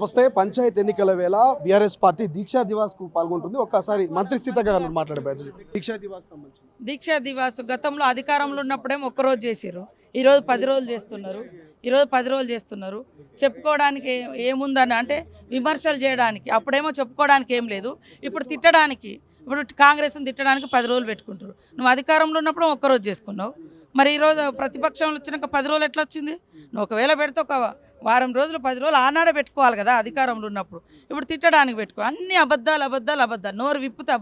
నమస్తే. పంచాయత్ ఎన్నికల వేళ బీఆర్ఎస్ పార్టీ దీక్షా దివాస్ కు పాల్గొంటుంది. ఒక్కసారి మంత్రి సీత గారు మాట్లాడే ప్రయత్నం. దీక్షా దివాస్ సంబంధించి దీక్షా దివాస్ గతంలో అధికారంలో ఉన్నప్పుడేమో ఒక్కరోజు చేసిర్రు, ఈరోజు 10 రోజులు చేస్తున్నారు. చెప్పుకోవడానికి ఏముందని అంటే విమర్శలు చేయడానికి, అప్పుడేమో చెప్పుకోవడానికి ఏం లేదు, ఇప్పుడు తిట్టడానికి, ఇప్పుడు కాంగ్రెస్ని తిట్టడానికి 10 రోజులు పెట్టుకుంటారు. నువ్వు అధికారంలో ఉన్నప్పుడు ఒక్కరోజు చేసుకున్నావు, మరి ఈరోజు ప్రతిపక్షంలో వచ్చినాక 10 రోజులు ఎట్లా వచ్చింది? నువ్వు ఒకవేళ పెడితే ఒక వారం రోజులు 10 రోజులు ఆనాడే పెట్టుకోవాలి కదా అధికారంలో ఉన్నప్పుడు. ఇప్పుడు తిట్టడానికి పెట్టుకో. అన్ని అబద్ధాలు, నోరు విప్పితే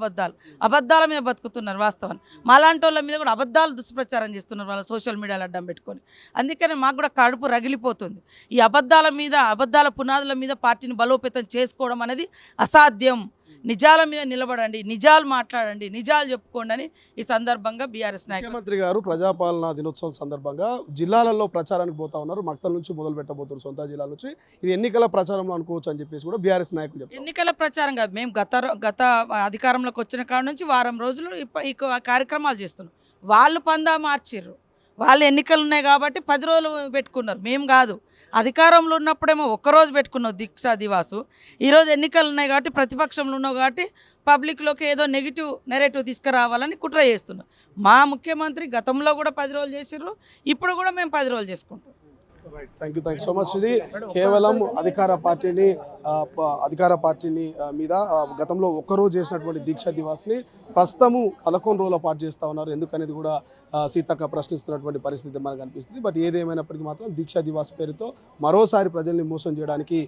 అబద్ధాల మీద బతుకుతున్నారు వాస్తవాన్ని. మాలాంటి వాళ్ళ మీద కూడా అబద్ధాలు దుష్ప్రచారం చేస్తున్నారు వాళ్ళ సోషల్ మీడియాలో అడ్డం పెట్టుకొని. అందుకని మాకు కూడా కడుపు రగిలిపోతుంది. ఈ అబద్ధాల పునాదుల మీద పార్టీని బలోపేతం చేసుకోవడం అనేది అసాధ్యం. నిజాల మీద నిలబడండి, నిజాలు మాట్లాడండి, నిజాలు చెప్పుకోండి అని ఈ సందర్భంగా బీఆర్ఎస్ నాయకులు. ముఖ్యమంత్రి గారు ప్రజాపాలన దినోత్సవం సందర్భంగా జిల్లాలలో ప్రచారానికి పోతా ఉన్నారు. మక్తల్ నుంచి మొదలు పెట్టబోతున్నారు, సొంత జిల్లాల నుంచి. ఇది ఎన్నికల ప్రచారంలో అనుకోవచ్చు అని చెప్పేసి కూడా బీఆర్ఎస్ నాయకులు చెప్తారు. ఎన్నికల ప్రచారం కాదు, మేము గత అధికారంలోకి వచ్చిన కాడ నుంచి వారం రోజులు ఈ కార్యక్రమాలు చేస్తున్నాం. వాళ్ళు పందా మార్చిర్రు, వాళ్ళు ఎన్నికలు ఉన్నాయి కాబట్టి 10 రోజులు పెట్టుకున్నారు, మేము కాదు. అధికారంలో ఉన్నప్పుడేమో ఒక్కరోజు పెట్టుకున్నావు దీక్షా దివాసు, ఈరోజు ఎన్నికలు ఉన్నాయి కాబట్టి ప్రతిపక్షంలో ఉన్నావు కాబట్టి పబ్లిక్లోకి ఏదో నెగిటివ్ నెరేటివ్ తీసుకురావాలని కుట్ర చేస్తున్నాం. మా ముఖ్యమంత్రి గతంలో కూడా 10 రోజులు చేసిర్రు, ఇప్పుడు కూడా మేము 10 రోజులు చేసుకుంటాం. Thank you so much. ఇది కేవలం అధికార పార్టీని మీద గతంలో ఒక్కరోజు చేసినటువంటి దీక్షా దివాస్ని ప్రస్తుతము 11 రోజుల పాటు చేస్తూ ఉన్నారు. ఎందుకనేది కూడా సీతక్క ప్రశ్నిస్తున్నటువంటి పరిస్థితి మనకు అనిపిస్తుంది. బట్ ఏదేమైనప్పటికీ మాత్రం దీక్షా దివాస్ పేరుతో మరోసారి ప్రజల్ని మోసం చేయడానికి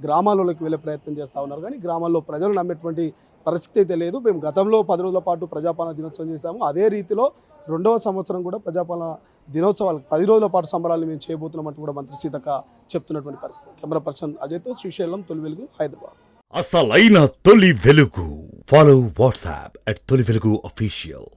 గ్రామాలలోకి వెళ్ళే ప్రయత్నం చేస్తూ ఉన్నారు. కానీ గ్రామాల్లో ప్రజలు నమ్మేటువంటి పరిస్థితి అయితే లేదు. మేము గతంలో 10 రోజుల పాటు ప్రజాపాలన దినోత్సవం చేశాము, అదే రీతిలో 2వ సంవత్సరం కూడా ప్రజాపాలన దినోత్సవాలు 10 రోజుల పాటు సంబరాలు మేము చేయబోతున్నామంటూ కూడా మంత్రి సీతక్క చెప్తున్నటువంటి పరిస్థితి. కెమెరా పర్సన్ అజయ్తో శ్రీశైలం, తొలి వెలుగు, హైదరాబాద్. అసలైన తొలి వెలుగు. ఫాలో వాట్సాప్ @తొలి వెలుగు అఫీషియల్.